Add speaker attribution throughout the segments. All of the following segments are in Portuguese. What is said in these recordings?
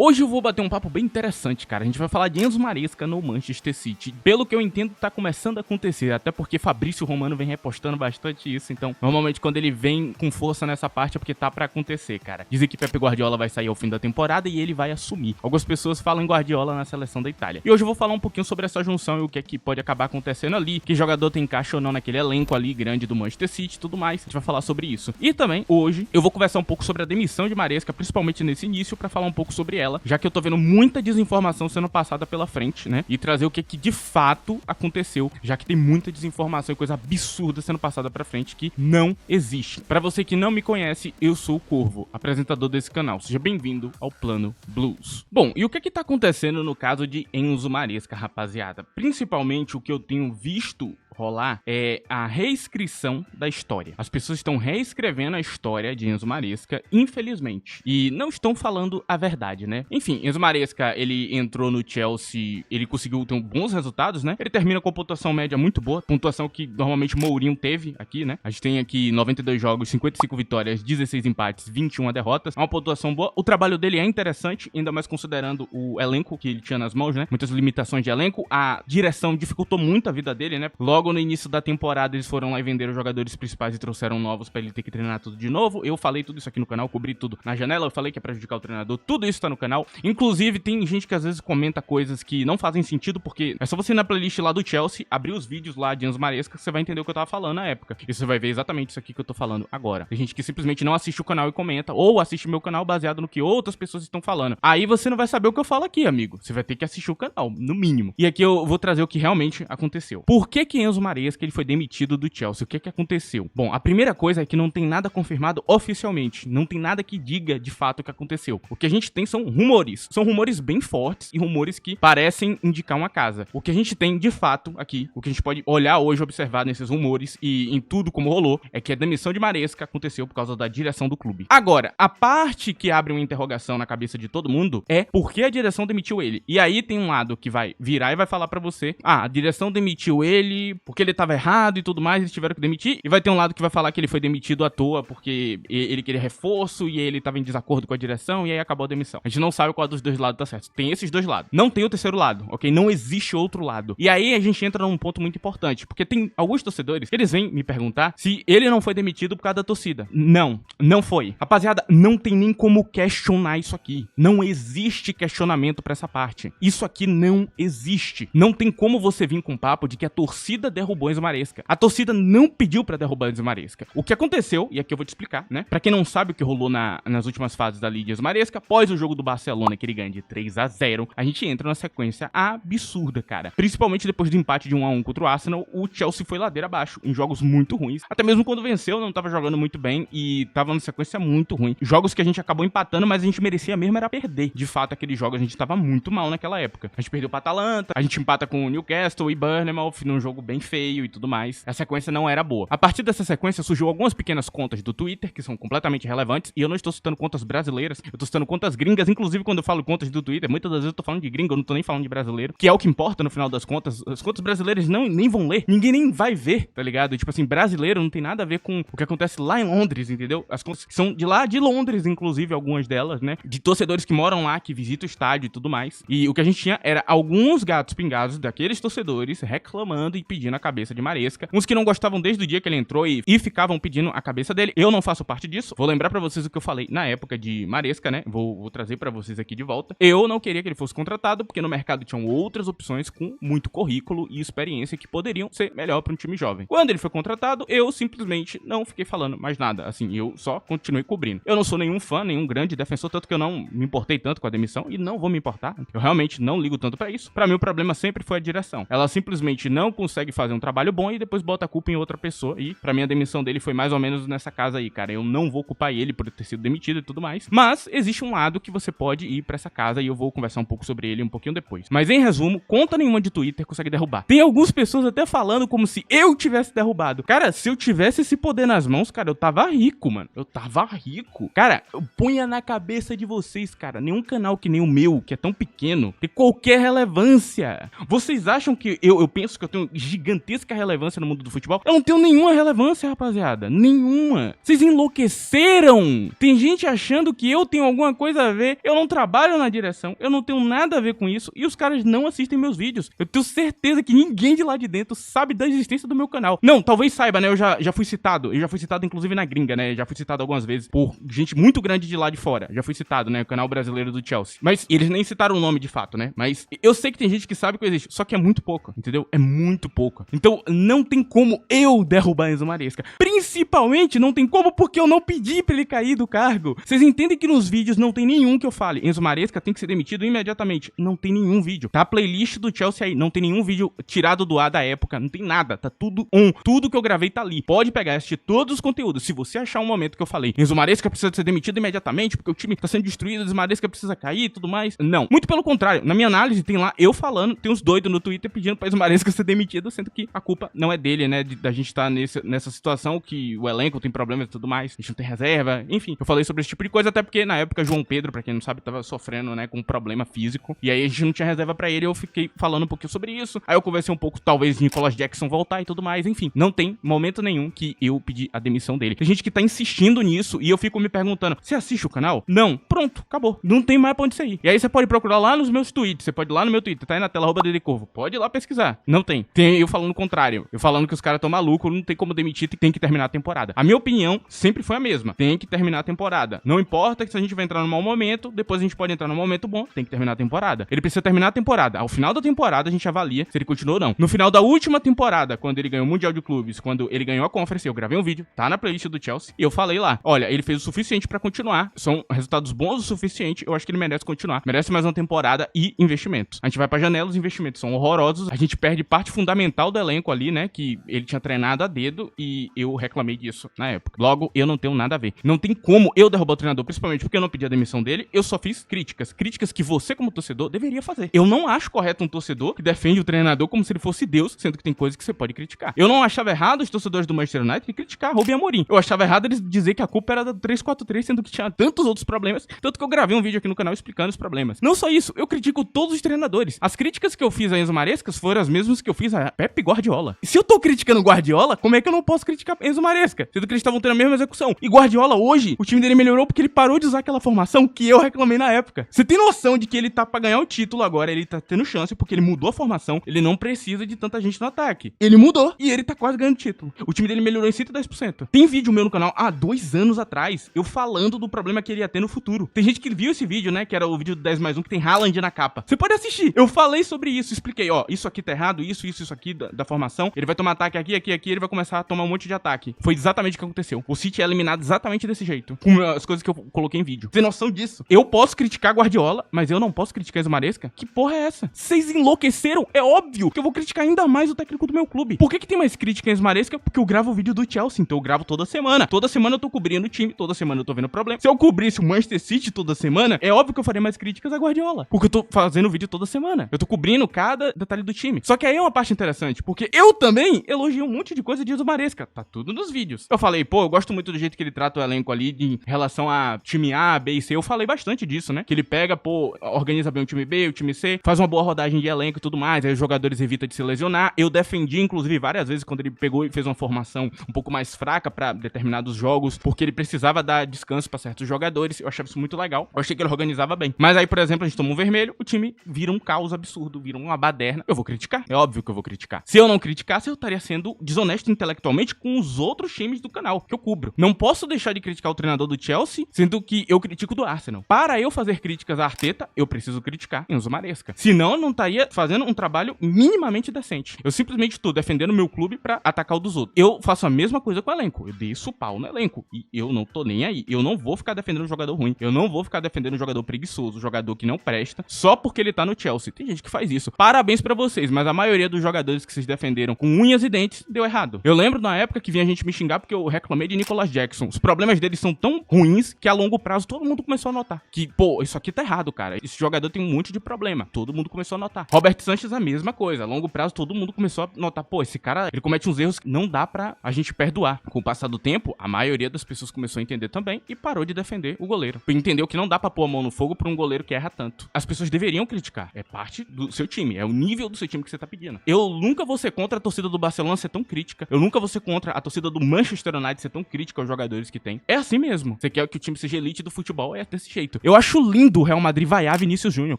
Speaker 1: Hoje eu vou bater um papo bem interessante, cara. A gente vai falar de Enzo Maresca no Manchester City. Pelo que eu entendo, tá começando a acontecer, até porque Fabrício Romano vem repostando bastante isso, então normalmente quando ele vem com força nessa parte é porque tá pra acontecer, cara. Dizem que Pepe Guardiola vai sair ao fim da temporada e ele vai assumir. Algumas pessoas falam em Guardiola na seleção da Itália. E hoje eu vou falar um pouquinho sobre essa junção e o que é que pode acabar acontecendo ali, que jogador tem encaixe ou não naquele elenco ali grande do Manchester City e tudo mais. A gente vai falar sobre isso. E também, hoje, eu vou conversar um pouco sobre a demissão de Maresca, principalmente nesse início, pra falar um pouco sobre ela, já que eu tô vendo muita desinformação sendo passada pela frente, né? E trazer o que de fato aconteceu, já que tem muita desinformação e coisa absurda sendo passada pra frente que não existe. Pra você que não me conhece, eu sou o Corvo, apresentador desse canal. Seja bem-vindo ao Plano Blues. Bom, e o que tá acontecendo no caso de Enzo Maresca, rapaziada? Principalmente o que eu tenho visto rolar é a reescrição da história. As pessoas estão reescrevendo a história de Enzo Maresca, infelizmente. E não estão falando a verdade, né? Enfim, Enzo Maresca, ele entrou no Chelsea, ele conseguiu ter bons resultados, né? Ele termina com pontuação média muito boa, pontuação que normalmente Mourinho teve aqui, né? A gente tem aqui 92 jogos, 55 vitórias, 16 empates, 21 derrotas. É uma pontuação boa. O trabalho dele é interessante, ainda mais considerando o elenco que ele tinha nas mãos, né? Muitas limitações de elenco. A direção dificultou muito a vida dele, né? Logo no início da temporada, eles foram lá e venderam os jogadores principais e trouxeram novos pra ele ter que treinar tudo de novo. Eu falei tudo isso aqui no canal, cobri tudo na janela, eu falei que é prejudicar o treinador, tudo isso tá no canal. Inclusive, tem gente que às vezes comenta coisas que não fazem sentido, porque é só você ir na playlist lá do Chelsea, abrir os vídeos lá de Enzo Maresca, que você vai entender o que eu tava falando na época. E você vai ver exatamente isso aqui que eu tô falando agora. Tem gente que simplesmente não assiste o canal e comenta, ou assiste meu canal baseado no que outras pessoas estão falando. Aí você não vai saber o que eu falo aqui, amigo. Você vai ter que assistir o canal, no mínimo. E aqui eu vou trazer o que realmente aconteceu. Por que Enzo Maresca ele foi demitido do Chelsea? O que aconteceu? Bom, a primeira coisa é que não tem nada confirmado oficialmente. Não tem nada que diga de fato o que aconteceu. O que a gente tem são rumores. São rumores bem fortes e rumores que parecem indicar uma casa. O que a gente tem de fato aqui, o que a gente pode olhar hoje, observar nesses rumores e em tudo como rolou, é que a demissão de Maresca aconteceu por causa da direção do clube. Agora, a parte que abre uma interrogação na cabeça de todo mundo é por que a direção demitiu ele. E aí tem um lado que vai virar e vai falar pra você: ah, a direção demitiu ele porque ele tava errado e tudo mais, eles tiveram que demitir. E vai ter um lado que vai falar que ele foi demitido à toa porque ele queria reforço e ele tava em desacordo com a direção e aí acabou a demissão. A gente não sabe qual dos dois lados tá certo. Tem esses dois lados. Não tem o terceiro lado, ok? Não existe outro lado. E aí a gente entra num ponto muito importante, porque tem alguns torcedores que eles vêm me perguntar se ele não foi demitido por causa da torcida. Não, não foi. Rapaziada, não tem nem como questionar isso aqui. Não existe questionamento pra essa parte. Isso aqui não existe. Não tem como você vir com um papo de que a torcida derrubou Enzo Maresca. A torcida não pediu pra derrubar Enzo Maresca. O que aconteceu, e aqui eu vou te explicar, né? Pra quem não sabe o que rolou nas últimas fases da Liga de Enzo Maresca, após o jogo do Barcelona, que ele ganha de 3-0, a gente entra numa sequência absurda, cara. Principalmente depois do empate de 1-1 contra o Arsenal, o Chelsea foi ladeira abaixo, em jogos muito ruins. Até mesmo quando venceu, não tava jogando muito bem e tava numa sequência muito ruim. Jogos que a gente acabou empatando, mas a gente merecia mesmo era perder. De fato, aqueles jogos a gente tava muito mal naquela época. A gente perdeu pra Atalanta, a gente empata com o Newcastle e Bournemouth num jogo bem feio e tudo mais. A sequência não era boa. A partir dessa sequência surgiu algumas pequenas contas do Twitter, que são completamente relevantes, e eu não estou citando contas brasileiras, eu tô citando contas gringas. Inclusive quando eu falo contas do Twitter, muitas das vezes eu tô falando de gringo, eu não tô nem falando de brasileiro, que é o que importa no final das contas. As contas brasileiras nem vão ler, ninguém nem vai ver, tá ligado? Tipo assim, brasileiro não tem nada a ver com o que acontece lá em Londres, entendeu? As contas são de lá de Londres, inclusive, algumas delas, né? De torcedores que moram lá, que visitam o estádio e tudo mais. E o que a gente tinha era alguns gatos pingados daqueles torcedores reclamando e pedindo a cabeça de Maresca. Uns que não gostavam desde o dia que ele entrou e ficavam pedindo a cabeça dele. Eu não faço parte disso. Vou lembrar pra vocês o que eu falei na época de Maresca, né? Vou trazer pra vocês aqui de volta. Eu não queria que ele fosse contratado, porque no mercado tinham outras opções com muito currículo e experiência que poderiam ser melhor pra um time jovem. Quando ele foi contratado, eu simplesmente não fiquei falando mais nada. Assim, eu só continuei cobrindo. Eu não sou nenhum fã, nenhum grande defensor, tanto que eu não me importei tanto com a demissão e não vou me importar. Eu realmente não ligo tanto pra isso. Pra mim, o problema sempre foi a direção. Ela simplesmente não consegue fazer um trabalho bom e depois bota a culpa em outra pessoa. E pra mim, a demissão dele foi mais ou menos nessa casa aí, cara. Eu não vou culpar ele por ter sido demitido e tudo mais. Mas existe um lado que você pode ir pra essa casa e eu vou conversar um pouco sobre ele um pouquinho depois. Mas em resumo, conta nenhuma de Twitter consegue derrubar. Tem algumas pessoas até falando como se eu tivesse derrubado. Cara, se eu tivesse esse poder nas mãos, cara, eu tava rico, mano. Eu tava rico. Cara, eu punha na cabeça de vocês, cara. Nenhum canal que nem o meu, que é tão pequeno, tem qualquer relevância. Vocês acham que eu penso que eu tenho gigantesca relevância no mundo do futebol. Eu não tenho nenhuma relevância, rapaziada. Nenhuma. Vocês enlouqueceram. Tem gente achando que eu tenho alguma coisa a ver. Eu não trabalho na direção. Eu não tenho nada a ver com isso. E os caras não assistem meus vídeos. Eu tenho certeza que ninguém de lá de dentro sabe da existência do meu canal. Não, talvez saiba, né? Eu já fui citado. Eu já fui citado, inclusive, na gringa, né? Já fui citado algumas vezes por gente muito grande de lá de fora. Já fui citado, né? O canal brasileiro do Chelsea. Mas eles nem citaram o nome de fato, né? Mas eu sei que tem gente que sabe que eu existo. Só que é muito pouco, entendeu? É muito pouco. Então, não tem como eu derrubar Enzo Maresca. Principalmente, não tem como porque eu não pedi pra ele cair do cargo. Vocês entendem que nos vídeos não tem nenhum que eu fale Enzo Maresca tem que ser demitido imediatamente. Não tem nenhum vídeo. Tá a playlist do Chelsea aí. Não tem nenhum vídeo tirado do ar da época. Não tem nada. Tá tudo on. Tudo que eu gravei tá ali. Pode pegar e assistir todos os conteúdos. Se você achar um momento que eu falei Enzo Maresca precisa ser demitido imediatamente porque o time tá sendo destruído, Enzo Maresca precisa cair e tudo mais. Não. Muito pelo contrário. Na minha análise tem lá eu falando, tem uns doidos no Twitter pedindo pra Enzo Maresca ser demitido, sendo que a culpa não é dele, né? Da gente tá nessa situação que o elenco tem problemas e tudo mais. A gente não tem reserva. Enfim, eu falei sobre esse tipo de coisa até porque na época João Pedro, pra quem não sabe, tava sofrendo, né, com um problema físico. E aí a gente não tinha reserva pra ele. Eu fiquei falando um pouquinho sobre isso. Aí eu conversei um pouco, talvez Nicolas Jackson voltar e tudo mais. Enfim, não tem momento nenhum que eu pedi a demissão dele. Tem gente que tá insistindo nisso e eu fico me perguntando, você assiste o canal? Não. Pronto, acabou. Não tem mais pra onde sair. E aí você pode procurar lá nos meus tweets. Você pode ir lá no meu Twitter, tá aí na tela, @DDCorvo. Pode ir lá pesquisar. Não tem. Tem eu falando o contrário. Eu falando que os caras tão malucos, não tem como demitir, tem que terminar a temporada. A minha opinião sempre foi a mesma. Tem que terminar a temporada. Não importa que se a gente vai entrar num mau momento, depois a gente pode entrar num momento bom, tem que terminar a temporada. Ele precisa terminar a temporada. Ao final da temporada, a gente avalia se ele continua ou não. No final da última temporada, quando ele ganhou o Mundial de Clubes, quando ele ganhou a Conference, eu gravei um vídeo, tá na playlist do Chelsea, e eu falei lá, olha, ele fez o suficiente pra continuar, são resultados bons o suficiente, eu acho que ele merece continuar. Merece mais uma temporada e investimentos. A gente vai pra janela, os investimentos são horrorosos, a gente perde parte fundamental do elenco ali, né, que ele tinha treinado a dedo, e eu reclamei disso na época. Logo, eu não tenho nada a ver. Não tem como eu derrubar o treinador, principalmente porque eu não pedi a demissão dele, eu só fiz críticas. Críticas que você, como torcedor, deveria fazer. Eu não acho correto um torcedor que defende o treinador como se ele fosse Deus, sendo que tem coisas que você pode criticar. Eu não achava errado os torcedores do Manchester United criticar Rubem Amorim. Eu achava errado eles dizer que a culpa era do 3-4-3, sendo que tinha tantos outros problemas, tanto que eu gravei um vídeo aqui no canal explicando os problemas. Não só isso, eu critico todos os treinadores. As críticas que eu fiz a Enzo Maresca foram as mesmas que eu fiz a Pep Guardiola. E se eu tô criticando Guardiola, como é que eu não posso criticar Enzo Maresca? Sendo que eles estavam tendo a mesma execução. E Guardiola hoje, o time dele melhorou porque ele parou de usar aquela formação que eu reclamei na época. Você tem noção de que ele tá pra ganhar o título agora, ele tá tendo chance porque ele mudou a formação, ele não precisa de tanta gente no ataque. Ele mudou e ele tá quase ganhando título. O time dele melhorou em 110%. Tem vídeo meu no canal há 2 anos atrás, eu falando do problema que ele ia ter no futuro. Tem gente que viu esse vídeo, né, que era o vídeo do 10+1 que tem Haaland na capa. Você pode assistir. Eu falei sobre isso, expliquei, ó, isso aqui tá errado, isso aqui da formação. Ele vai tomar ataque aqui, ele vai começar a tomar um monte de ataque. Foi exatamente o que aconteceu. O City é eliminado exatamente desse jeito, com as coisas que eu coloquei em vídeo. Tem noção disso? Eu posso criticar Guardiola, mas eu não posso criticar Enzo Maresca? Que porra é essa? Vocês enlouqueceram? É óbvio que eu vou criticar ainda mais o técnico do meu clube. Por que tem mais crítica em Enzo Maresca? Porque eu gravo o vídeo do Chelsea, então eu gravo toda semana. Toda semana eu tô cobrindo o time, toda semana eu tô vendo problema. Se eu cobrisse o Manchester City toda semana, é óbvio que eu faria mais críticas a Guardiola. Porque eu tô fazendo vídeo toda semana. Eu tô cobrindo cada detalhe do time. Só que aí é uma parte interessante, porque eu também elogio um monte de coisa de Enzo Maresca. Tá tudo nos vídeos. Eu falei, pô, eu gosto muito do jeito que ele trata o elenco ali em relação a time A, B e C. Eu falei bastante disso, né? Que ele pega, pô, organiza bem o time B, o time C, faz uma boa rodagem de elenco e tudo mais. Aí os jogadores evitam de se lesionar. Eu defendi, inclusive, várias vezes quando ele pegou e fez uma formação um pouco mais fraca pra determinados jogos, porque ele precisava dar descanso pra certos jogadores. Eu achava isso muito legal. Eu achei que ele organizava bem. Mas aí, por exemplo, a gente toma um vermelho, o time vira um caos absurdo, vira uma baderna. Eu vou criticar. É óbvio que eu vou criticar. Se eu não criticasse, eu estaria sendo desonesto intelectualmente com os outros times do canal que eu cubro. Não posso deixar de criticar o treinador do Chelsea, sendo que eu critico do Arsenal. Para eu fazer críticas a Arteta, eu preciso criticar Enzo Maresca. Senão, eu não estaria fazendo um trabalho minimamente decente. Eu simplesmente estou defendendo o meu clube pra atacar o dos outros. Eu faço a mesma coisa com o elenco. Eu desço o pau no elenco. E eu não tô nem aí. Eu não vou ficar defendendo um jogador ruim. Eu não vou ficar defendendo um jogador preguiçoso, um jogador que não presta, só porque ele tá no Chelsea. Tem gente que faz isso. Parabéns pra vocês, mas a maioria dos jogadores que vocês defenderam com unhas e dentes deu errado. Eu lembro na época que vinha gente me xingar porque eu reclamei de Nicholas Jackson. Os problemas dele são tão ruins que a longo prazo todo mundo começou a notar. Que, pô, isso aqui tá errado, cara. Esse jogador tem um monte de problema. Todo mundo começou a notar. Robert Sanchez, a mesma coisa. A longo prazo todo mundo começou a notar, pô, esse cara, ele comete uns erros que não dá pra a gente perdoar. Com o passar do tempo, a maioria das pessoas começou a entender também e parou de defender o goleiro. Entendeu que não dá pra pôr a mão no fogo pra um goleiro que erra tanto. As pessoas deveriam criticar. É parte do seu time. É o nível do seu time que você tá pedindo. Eu nunca vou ser contra a torcida do Barcelona ser tão crítica. Eu nunca vou ser contra a torcida do Manchester United ser tão crítica aos jogadores que tem. É assim mesmo. Você quer que o time seja elite do futebol, é desse jeito. Eu acho lindo o Real Madrid vaiar Vinícius Júnior,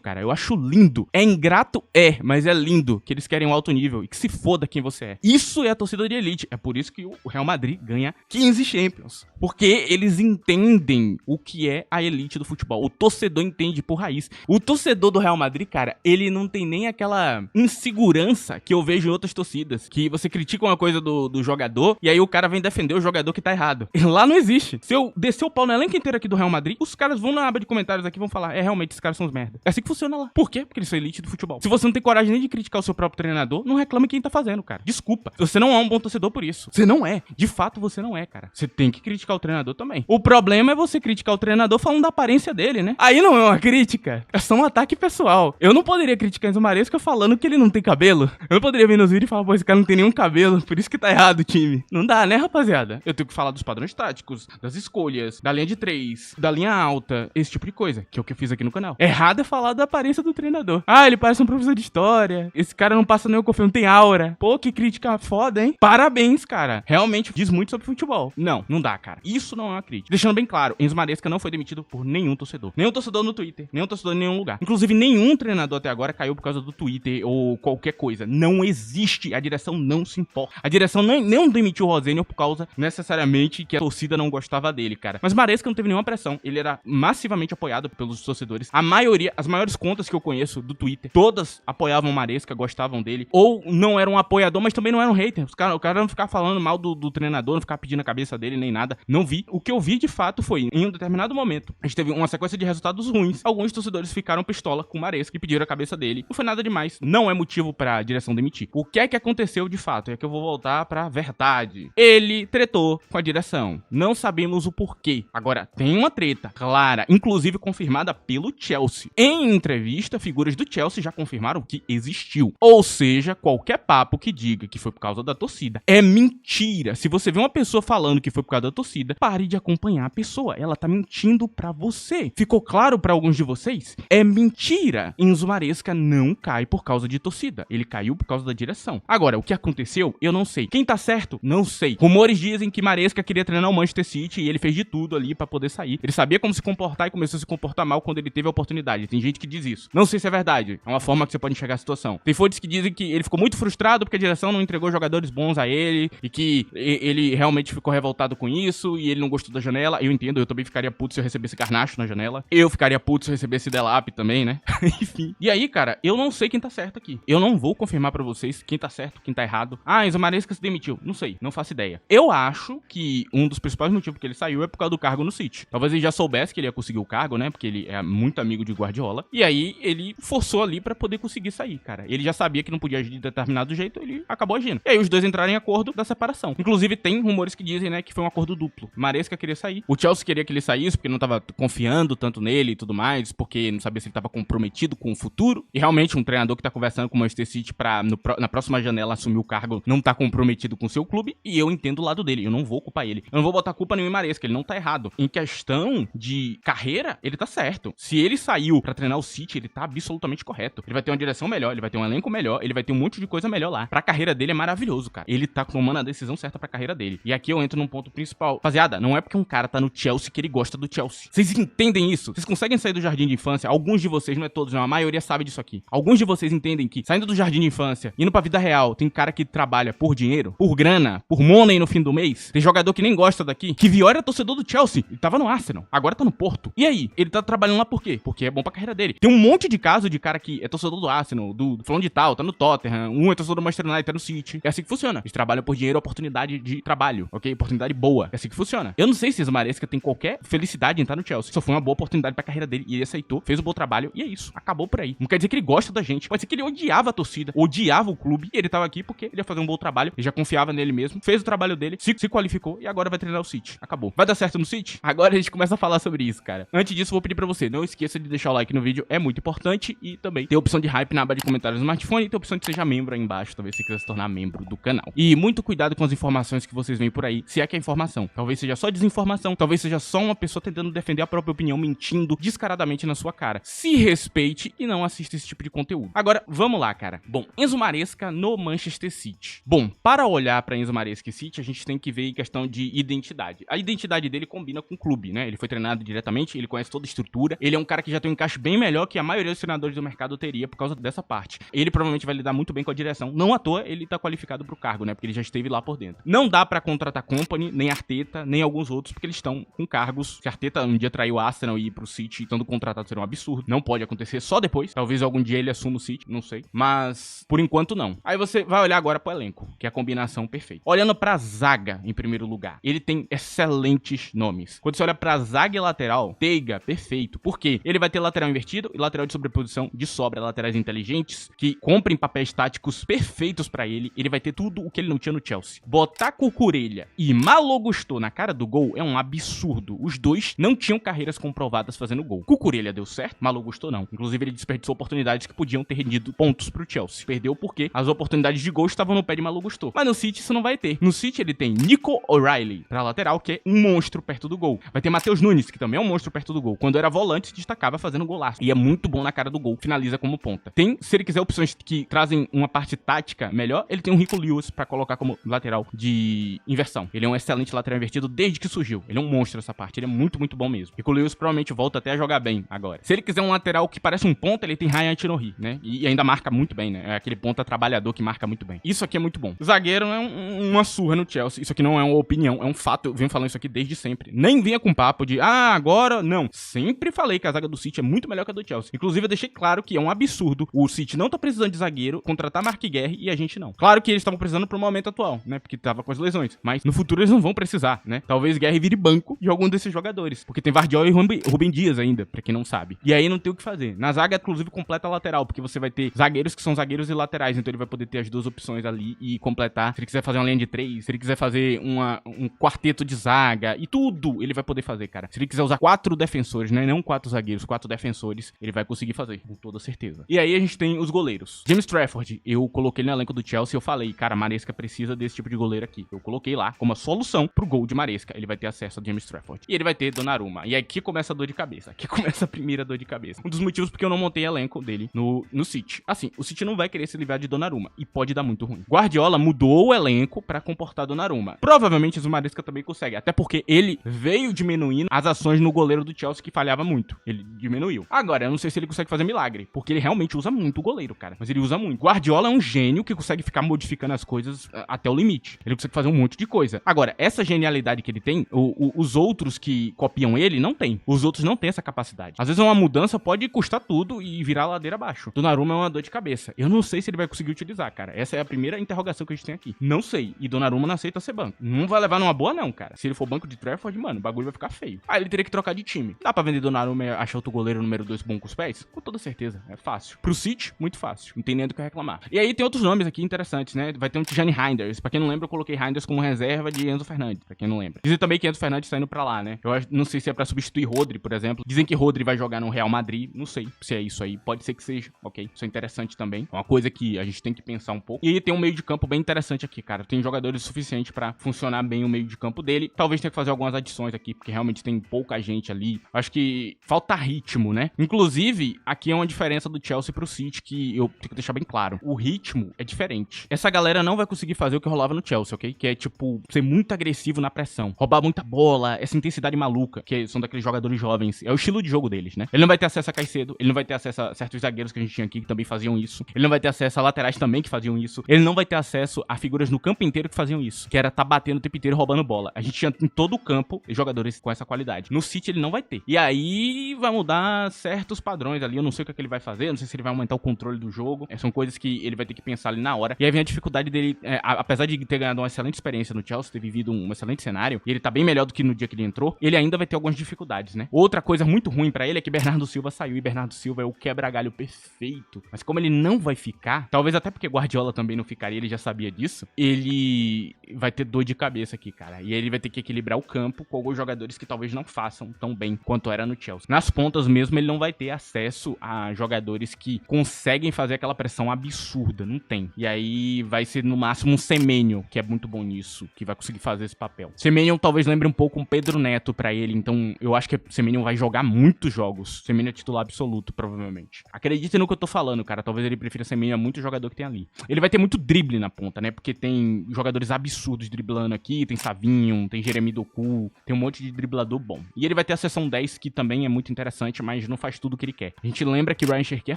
Speaker 1: cara. Eu acho lindo. É ingrato? É, mas é lindo que eles querem um alto nível e que se foda quem você é. Isso é a torcida de elite. É por isso que o Real Madrid ganha 15 Champions. Porque eles entendem o que é a elite do futebol. O torcedor entende por raiz. O torcedor do Real Madrid, cara, ele não tem nem aquela insegurança que eu vejo em outras torcidas. Que você critica uma coisa do jogador e aí o cara vem defender o jogador que tá errado. E lá não existe. Se eu descer o pau no elenco inteiro aqui do Real Madrid, os caras vão na aba de comentários aqui e vão falar, realmente, esses caras são os merda. É assim que funciona lá. Por quê? Porque eles são elite do futebol. Se você não tem coragem nem de criticar o seu próprio treinador, não reclame quem tá fazendo, cara. Desculpa. Você não é um bom torcedor por isso. Você não é. De fato, você não é, cara. Você tem que criticar o treinador também. O problema é você criticar o treinador falando da aparência dele, né? Aí não é uma crítica. É só um ataque pessoal. Eu não poderia criticar Enzo Maresca falando que ele não tem cabelo. Eu não poderia vir nos vídeos e falar, pô, esse cara não tem nenhum cabelo, por isso que tá errado o time. Não dá, né, rapaziada? Eu tenho que falar dos padrões táticos, das escolhas, da linha de 3, da linha alta, esse tipo de coisa, que é o que eu fiz aqui no canal. Errado é falar da aparência do treinador. Ah, ele parece um professor de história. Esse cara não passa nem o cofre, não tem aura. Pô, que crítica foda, hein? Parabéns, cara. Realmente diz muito sobre futebol. Não dá, cara. Isso não é uma crítica. Deixando bem claro, Enzo Maresca não foi demitido por nenhum torcedor. Nenhum torcedor no Twitter, nenhum torcedor em nenhum lugar. Inclusive, nenhum treinador até agora caiu por causa do Twitter ou qualquer coisa. Não existe. A direção não se importa. A direção não demitiu o Rosenior por causa, necessariamente, que a torcida não gostava dele, cara. Mas Maresca não teve nenhuma pressão. Ele era massivamente apoiado pelos torcedores. A maioria, as maiores contas que eu conheço do Twitter, todas apoiavam Maresca, gostavam dele. Ou não eram um apoiador, mas também não eram hater. O cara não ficava falando mal do treinador, não ficava pedindo a cabeça dele, nem nada. Não vi. O que eu vi, de fato, foi, em um determinado momento, a gente teve uma sequência de resultados ruins. Alguns torcedores ficaram pistola com Maresca e pediram a cabeça dele. Não foi nada demais. Não é motivo pra direção demitir. O que é que aconteceu de fato? É que eu vou voltar pra verdade. Ele tretou com a direção. Não sabemos o porquê. Agora, tem uma treta clara, inclusive confirmada pelo Chelsea. Em entrevista, figuras do Chelsea já confirmaram que existiu. Ou seja, qualquer papo que diga que foi por causa da torcida é mentira. Se você vê uma pessoa falando que foi por causa da torcida, pare de acompanhar a pessoa. Ela tá mentindo pra você. Ficou claro pra alguns de vocês? É mentira. Enzo Maresca não cai por causa de torcida. Ele caiu por causa da direção. Agora, o que aconteceu, eu não sei. Quem tá certo? Não sei. Rumores dizem que Maresca queria treinar o Manchester City e ele fez de tudo ali pra poder sair. Ele sabia como se comportar e começou a se comportar mal quando ele teve a oportunidade. Tem gente que diz isso. Não sei se é verdade. É uma forma que você pode enxergar a situação. Tem fontes que dizem que ele ficou muito frustrado porque a direção não entregou jogadores bons a ele e que ele realmente ficou revoltado com isso e ele não gostou da janela. Eu entendo, eu também ficaria puto se eu recebesse Garnacho na janela. Eu ficaria puto se eu recebesse Delap também, né? Enfim. E aí, cara, eu não sei quem tá certo aqui. Eu não vou confirmar pra vocês quem tá certo, quem tá errado. Ah, Enzo Maresca se demitiu. Não sei, não faço ideia. Eu acho que um dos principais motivos que ele saiu é por causa do cargo no City. Talvez ele já soubesse que ele ia conseguir o cargo, né? Porque ele é muito amigo de Guardiola. E aí, ele forçou ali pra poder conseguir sair, cara. Ele já sabia que não podia agir de determinado jeito, ele acabou agindo. E aí, os dois entraram em acordo da separação. Inclusive, tem rumores que dizem, né, que foi um acordo duplo. Maresca queria sair. O Chelsea queria que ele saísse, porque não tava confiando tanto nele e tudo mais, porque não sabia se ele tava comprometido com o futuro. E realmente, um treinador que tá conversando com o Manchester City pra, na próxima janela, assumir o cargo, não tá comprometido com o seu clube. E eu entendo o lado dele. Eu não vou culpar ele. Eu não vou botar culpa nenhuma em Maresca. Ele não tá errado. Em questão de carreira, ele tá certo. Se ele saiu pra treinar o City, ele tá absolutamente correto. Ele vai ter uma direção melhor, ele vai ter um elenco melhor, ele vai ter um monte de coisa melhor lá. Pra carreira dele é maravilhoso, cara. Ele tá tomando a decisão certa pra carreira dele. E aqui eu entro num ponto principal. Rapaziada, não é porque um cara tá no Chelsea que ele gosta do Chelsea. Vocês entendem isso? Vocês conseguem sair do jardim de infância? Alguns de vocês, não é todos, não. A maioria sabe disso aqui. Alguns de vocês entendem que saindo do jardim de infância, indo pra vida real, tem cara que trabalha por dinheiro, por grana, por money no fim do mês. Tem jogador que nem gosta daqui. Que Vitória é torcedor do Chelsea. Ele tava no Arsenal. Agora tá no Porto. E aí? Ele tá trabalhando lá por quê? Porque é bom pra carreira dele. Tem um monte de caso de cara que é torcedor do Arsenal, do fulano de tal, tá no Tottenham. Um é torcedor do Manchester United, tá no City. É assim que funciona. Eles trabalham por dinheiro, oportunidade de trabalho, ok? Oportunidade boa. É assim que funciona. Eu não sei se Enzo Maresca tem qualquer felicidade em estar no Chelsea. Só foi uma boa oportunidade pra carreira dele. E ele aceitou, fez um bom trabalho. E é isso. Acabou por aí. Não quer dizer que ele gosta da gente. Pode ser que ele odiava a torcida, odiava o clube. E ele tava aqui porque ele ia fazer um bom trabalho. Ele já confiava nele mesmo. fez o trabalho dele, se qualificou e agora vai treinar o City. Acabou. Vai dar certo no City? Agora a gente começa a falar sobre isso, cara. Antes disso, vou pedir pra você, não esqueça de deixar o like no vídeo, é muito importante. E também tem a opção de hype na aba de comentários do smartphone e tem a opção de seja membro aí embaixo, talvez você quiser se tornar membro do canal. E muito cuidado com as informações que vocês veem por aí, se é que é informação. Talvez seja só desinformação, talvez seja só uma pessoa tentando defender a própria opinião, mentindo descaradamente na sua cara. Se respeite e não assista esse tipo de conteúdo. Agora, vamos lá, cara. Bom, Enzo Maresca no Manchester City. Bom, para olhar pra Enzo Maresca e City, a gente tem que ver em questão de identidade. A identidade dele combina com o clube, né? Ele foi treinado diretamente, ele conhece toda a estrutura, ele é um cara que já tem um encaixe bem melhor que a maioria dos treinadores do mercado teria por causa dessa parte. Ele provavelmente vai lidar muito bem com a direção. Não à toa, ele tá qualificado pro cargo, né? Porque ele já esteve lá por dentro. Não dá pra contratar Kompany, nem Arteta, nem alguns outros, porque eles estão com cargos. Se Arteta um dia trair o Arsenal e ir pro City, estando contratado, seria um absurdo. Não pode acontecer só depois. Talvez algum dia ele assuma o City, não sei. Mas, por enquanto, não. Aí você vai olhar agora pro elenco, que é a combinação perfeita. Olhando pra zaga, em primeiro lugar, ele tem excelentes nomes. Quando você olha pra zaga e lateral, Teiga, perfeito. Por quê? Ele vai ter lateral invertido e lateral de sobreposição de sobra, laterais inteligentes, que comprem papéis táticos perfeitos pra ele. Ele vai ter tudo o que ele não tinha no Chelsea. Botar Cucurella e Malo Gusto na cara do gol é um absurdo. Os dois não tinham carreiras comprovadas fazendo gol. Cucurella deu certo, Malo Gusto não. Inclusive, ele desperdiçou oportunidades que podiam ter rendido pontos pro Chelsea. Perdeu porque as oportunidades de gol estavam no pé de Malo Gusto. Mas no City isso não vai ter. No City ele tem Nico O'Reilly pra lateral, que é um monstro perto do gol. Vai ter Matheus Nunes, que também é um monstro perto do gol. Quando era volante, se destacava fazendo golaço. E é muito bom na cara do gol. Finaliza como ponta. Tem, se ele quiser opções que trazem uma parte tática melhor, ele tem um Rico Lewis pra colocar como lateral de inversão. Ele é um excelente lateral invertido desde que surgiu. Ele é um monstro essa parte. Ele é muito, muito bom mesmo. Rico Lewis provavelmente volta até a jogar bem agora. Se ele quiser um lateral que parece um ponta, ele tem Ryan Thierry, né? E ainda marca muito bem, né? É aquele ponta trabalhador que marca muito bem. Isso aqui é muito bom. O zagueiro não é uma surra no Chelsea. Isso aqui não é uma opinião, é um fato. Eu venho falando isso aqui desde sempre. Nem vinha com papo de, agora não. Sempre falei que a zaga do City é muito melhor que a do Chelsea. Inclusive, eu deixei claro que é um absurdo. O City não tá precisando de zagueiro, contratar Mark Guerre e a gente não. Claro que eles estavam precisando pro momento atual, né? Porque tava com as lesões. Mas no futuro eles não vão precisar, né? Talvez Guerre vire banco de algum desses jogadores. Porque tem Vardiol e Rubem Dias ainda, pra quem não sabe. E aí não tem o que fazer. Na zaga, inclusive, completa a lateral, porque você vai ter zagueiros que são zagueiros e laterais. Então ele vai poder ter as duas opções ali e completar. Se ele quiser fazer uma linha de 3, se ele quiser fazer um quarteto de zaga e tudo, ele vai poder fazer, cara. Se ele quiser usar 4 defensores, né? Não 4 zagueiros, 4 defensores, ele vai conseguir fazer, com toda certeza. E aí a gente tem os goleiros. James Trafford, eu coloquei ele no elenco do Chelsea e eu falei, cara, Maresca precisa desse tipo de goleiro aqui. Eu coloquei lá como a solução pro gol de Maresca. Ele vai ter acesso a James Trafford. E ele vai ter Donnarumma. E aqui começa a dor de cabeça. Aqui começa a primeira dor de cabeça. Um dos motivos porque eu não montei elenco dele no City. Assim, o City não vai querer se livrar de Donnarumma. E pode dar muito ruim. Guardiola mudou o elenco pra comportar Donnarumma. Provavelmente o Maresca também consegue. Até porque ele veio diminuindo as ações no goleiro do Chelsea que falhava muito. Ele diminuiu. Agora, eu não sei se ele consegue fazer milagre. Porque ele realmente usa muito o goleiro, cara. Mas ele usa muito. Guardiola é um gênio que consegue ficar modificando as coisas até o limite. Ele consegue fazer um monte de coisa. Agora, essa genialidade que ele tem, os outros que copiam ele, não tem. Os outros não têm essa capacidade. Às vezes uma mudança pode custar tudo e virar a ladeira abaixo. Donnarumma é uma dor de cabeça. Eu não sei se ele vai conseguir utilizar, cara. Essa é a primeira interrogação que a gente tem aqui. Não sei. E Donnarumma não aceita ser banco. Não vai levar numa boa, não, cara. Se ele for banco de Trafford, mano, o bagulho vai ficar feio. Aí ele teria que trocar de time. Dá pra vender Donnarumma e achar outro goleiro número 2 bom com os pés? Com toda certeza. É fácil. Pro City, muito fácil. Não tem nem do que reclamar. E aí tem outros nomes aqui interessantes, né? Vai ter um Tijani Reinders. Pra quem não lembra, eu coloquei Reinders como reserva de Enzo Fernandes. Pra quem não lembra. Dizem também que Enzo Fernandes tá indo pra lá, né? Eu não sei se é pra substituir Rodri, por exemplo. Dizem que Rodri vai jogar no Real Madrid. Não sei se é isso aí. Pode ser que seja, ok? Isso é interessante também. É uma coisa que a gente tem que pensar um pouco. E aí tem um meio de campo bem interessante aqui, cara. Tem jogadores suficientes pra funcionar bem o meio de campo dele. Talvez tenha que fazer algumas adições aqui, porque realmente tem pouca gente ali. Acho que falta ritmo, né? Inclusive, aqui é uma diferença do Chelsea pro City que eu tenho que deixar bem claro. O ritmo é diferente. Essa galera não vai conseguir fazer o que rolava no Chelsea, ok? Que é, tipo, ser muito agressivo na pressão. Roubar muita bola, essa intensidade maluca, que são daqueles jogadores jovens. É o estilo de jogo deles, né? Ele não vai ter acesso a Caicedo, ele não vai ter acesso a certos zagueiros que a gente tinha aqui que também faziam isso. Ele não vai ter acesso a laterais também que faziam isso. Ele não vai ter acesso a figuras no campo inteiro que faziam isso. Que era tá batendo o tempo inteiro roubando bola. A gente tinha em todo o campo jogadores com essa qualidade. No City ele não vai ter. E aí vai mudar certos padrões ali. Eu não sei o que é que ele vai fazer, eu não sei se ele vai aumentar o controle do jogo. São coisas que ele vai ter que pensar ali na hora. E aí vem a dificuldade dele, apesar de ter ganhado uma excelente experiência no Chelsea, ter vivido um excelente cenário, e ele tá bem melhor do que no dia que ele entrou, ele ainda vai ter algumas dificuldades, né? Outra coisa muito ruim pra ele é que Bernardo Silva saiu, e Bernardo Silva é o quebra-galho perfeito. Mas como ele não vai ficar, talvez até porque Guardiola também não ficaria, ele já sabia disso, ele ele vai ter dor de cabeça aqui, cara. E ele vai ter que equilibrar o campo com alguns jogadores que talvez não façam tão bem quanto era no Chelsea. Nas pontas mesmo, ele não vai ter acesso a jogadores que conseguem fazer aquela pressão absurda. Não tem. E aí vai ser no máximo um Semenyo, que é muito bom nisso, que vai conseguir fazer esse papel. Semenyo talvez lembre um pouco um Pedro Neto pra ele, então eu acho que o Semenyo vai jogar muitos jogos. Semenyo é titular absoluto, provavelmente. Acredite no que eu tô falando, cara. Talvez ele prefira Semenyo a muito jogador que tem ali. Ele vai ter muito drible na ponta, né? Porque tem jogadores absurdos driblando aqui, tem Savinho, tem Jeremy Doku, tem um monte de driblador bom. E ele vai ter a seção 10, que também é muito interessante, mas não faz tudo o que ele quer. A gente lembra que o Ryan Cherki é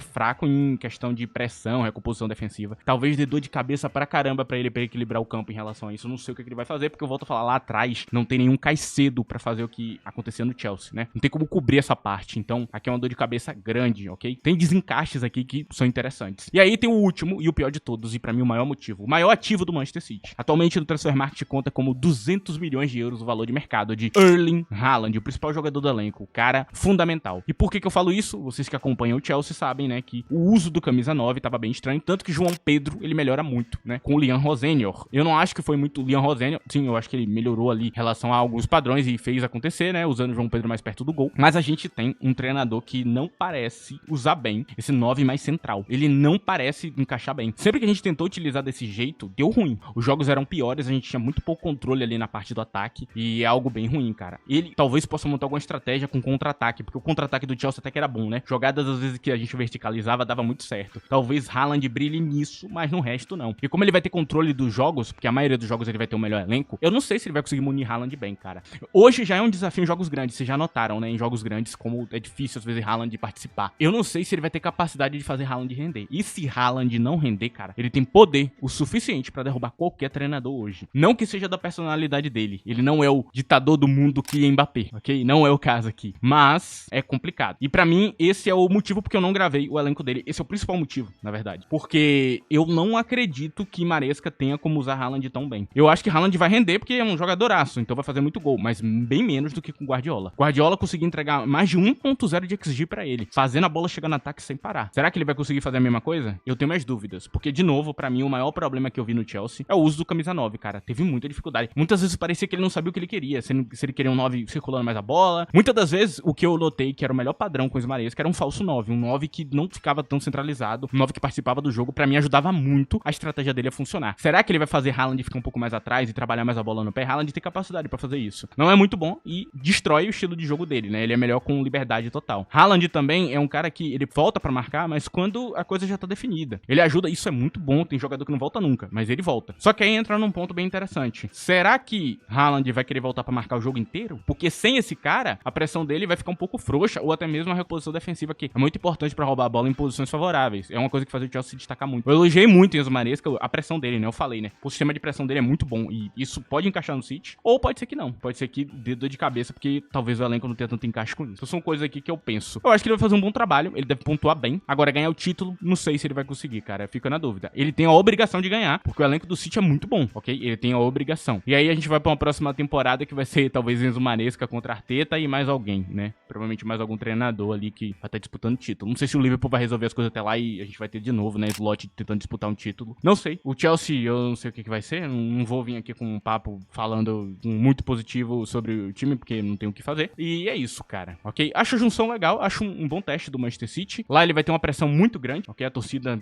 Speaker 1: fraco em questão de pressão, recomposição defensiva. Talvez dê dor de cabeça pra caramba pra ele equilibrar o campo em relação a isso. Eu não sei o que ele vai fazer, porque eu volto a falar lá atrás, não tem nenhum Caicedo pra fazer o que acontecia no Chelsea, né? Não tem como cobrir essa parte. Então, aqui é uma dor de cabeça grande, ok? Tem desencaixes aqui que são interessantes. E aí tem o último e o pior de todos, e pra mim o maior motivo, o maior ativo do Manchester City. Atualmente no Transfermarkt conta como 200 milhões de euros o valor de mercado de Erling Haaland, o principal jogador do elenco, o cara fundamental. E por que eu falo isso? Vocês que acompanham o Chelsea sabem, né, que o uso do camisa 9 tava bem estranho, tanto que João Pedro, ele melhora muito, né, com o Liam Rosenior. Eu não acho que foi muito o Liam Rosenior, sim, eu acho que ele melhorou ali em relação a alguns padrões e fez acontecer, né, usando o João Pedro mais perto do gol. Mas a gente tem um treinador que não parece usar bem esse 9 mais central. Ele não parece encaixar bem. Sempre que a gente tentou utilizar desse jeito, deu ruim. Os jogos eram piores, a gente tinha muito pouco controle ali na parte do ataque e é algo bem ruim, cara. Ele talvez possa montar alguma estratégia com contra-ataque, porque o contra-ataque do Chelsea até que era bom, né? Jogadas às vezes que a gente verticalizava dava muito certo. Talvez Haaland brilhe nisso, mas no resto não. E como ele vai ter controle dos jogos, porque a maioria dos jogos ele vai ter o melhor elenco, eu não sei se ele vai conseguir munir Haaland bem, cara. Hoje já é um desafio em jogos grandes, vocês já notaram, né? Em jogos grandes, como é difícil às vezes Haaland participar. Eu não sei se ele vai ter capacidade de fazer Haaland render. E se Haaland não render, cara, ele tem poder o suficiente pra derrubar qualquer treinador hoje. Não que seja da personalidade dele. Ele não é o ditador do mundo que é Mbappé, ok? Não é o caso aqui. Mas é complicado. E pra mim, esse é o motivo porque eu não gravei o elenco dele. Esse é o principal motivo, na verdade. Porque eu não acredito que Maresca tenha como usar Haaland tão bem. Eu acho que Haaland vai render porque é um jogadoraço, então vai fazer muito gol, mas bem menos do que com Guardiola. Guardiola conseguiu entregar mais de 1.0 de XG pra ele, fazendo a bola chegar no ataque sem parar. Será que ele vai conseguir fazer a mesma coisa? Eu tenho minhas dúvidas, porque de novo, pra mim, o maior problema que eu vi no Chelsea é o uso do camisa 9, cara. Teve muita dificuldade. Muitas vezes parecia que ele não sabia o que ele queria, se ele queria um 9 circulando mais a bola. Muitas das vezes, o que eu notei que era o melhor padrão com o Maresca era um falso 9, um 9 que não ficava tão centralizado, um 9 que participava do jogo, pra mim ajudava muito a estratégia dele a funcionar. Será que ele vai fazer Haaland ficar um pouco mais atrás e trabalhar mais a bola no pé? Haaland tem capacidade pra fazer isso. Não é muito bom e destrói o estilo de jogo dele, né? Ele é melhor com liberdade total. Haaland também é um cara que ele volta pra marcar, mas quando a coisa já tá definida. Ele ajuda, isso é muito bom, tem jogador que não volta nunca, mas ele volta. Só que aí entra num ponto bem interessante. Será que Haaland vai querer voltar pra marcar o jogo inteiro? Porque sem esse cara, a pressão dele vai ficar um pouco frouxa, ou até mesmo a reposição defensiva que é muito importante pra roubar a bola em posições favoráveis. É uma coisa que faz o Chelsea se destacar muito. Eu elogiei muito em Enzo Maresca a pressão dele, né? Eu falei, né? O sistema de pressão dele é muito bom e isso pode encaixar no City, ou pode ser que não. Pode ser que dê dor de cabeça, porque talvez o elenco não tenha tanto encaixe com isso. Então são coisas aqui que eu penso. Eu acho que ele vai fazer um bom trabalho, ele deve pontuar bem. Agora, ganhar o título, não sei se ele vai conseguir, cara. Fica na dúvida. Ele tem a obrigação de ganhar, porque o elenco do City é muito bom, ok? Ele tem a obrigação. E aí a gente vai pra uma próxima temporada que vai ser talvez Enzo Maresca contra Arteta e mais alguém, né? Provavelmente mais algum treinador ali que vai estar disputando título. Não sei se o Liverpool vai resolver as coisas até lá e a gente vai ter de novo, né? Slot tentando disputar um título. Não sei. O Chelsea, eu não sei o que vai ser. Não vou vir aqui com um papo falando muito positivo sobre o time, porque não tem o que fazer. E é isso, cara, ok? Acho a junção legal, acho um bom teste do Manchester City. Lá ele vai ter uma pressão muito grande, ok? A torcida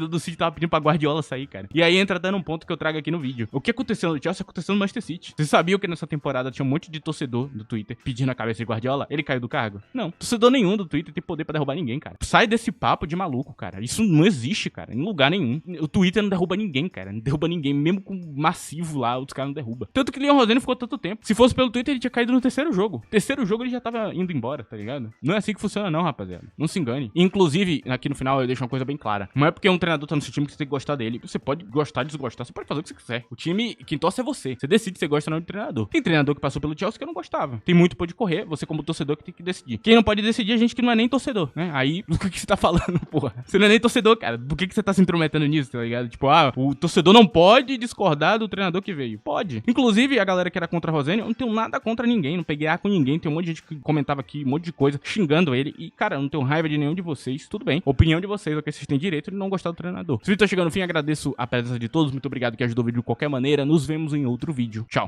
Speaker 1: do City tava pedindo pra Guardiola sair, cara. E aí entra dando um ponto que eu trago aqui no vídeo. O que aconteceu no Chelsea aconteceu no Manchester City. Vocês sabiam que nessa temporada tinha um monte de torcedor do Twitter pedindo a cabeça de Guardiola? Ele caiu do cargo? Não. Torcedor nenhum do Twitter tem poder pra derrubar ninguém, cara. Sai desse papo de maluco, cara. Isso não existe, cara. Em lugar nenhum. O Twitter não derruba ninguém, cara. Não derruba ninguém. Mesmo com massivo lá, os caras não derrubam. Tanto que o Leon Rosenior ficou tanto tempo. Se fosse pelo Twitter, ele tinha caído no terceiro jogo. Terceiro jogo ele já tava indo embora, tá ligado? Não é assim que funciona não, rapaziada. Não se engane. Inclusive, aqui no final eu deixo uma coisa bem clara. Não é porque um treinador tá no seu time que você tem que gostar dele. Você pode gostar, desgostar. Você pode fazer o que você quiser. O time, quem torce é você. Você decide se você gosta ou não do treinador. Tem treinador que passou pelo Chelsea que eu não gostava. Tem muito pode correr. Você como torcedor que tem que decidir. Quem não pode decidir é gente que não é nem torcedor, né? Aí, do que você tá falando, porra? Você não é nem torcedor, cara. Por que você tá se intrometendo nisso, tá ligado? Tipo, o torcedor não pode discordar do treinador que veio. Pode. Inclusive, a galera que era contra a Rosenior, eu não tenho nada contra ninguém. Não peguei ar com ninguém. Tem um monte de gente que comentava aqui, um monte de coisa, xingando ele. E, cara, eu não tenho raiva de nenhum de vocês. Tudo bem. Opinião de vocês, ok? Vocês têm direito de não gostar do treinador. Se o vídeo tá chegando no fim, agradeço a presença de todos. Muito obrigado que ajudou do vídeo de qualquer maneira. Nos vemos em outro vídeo. Tchau.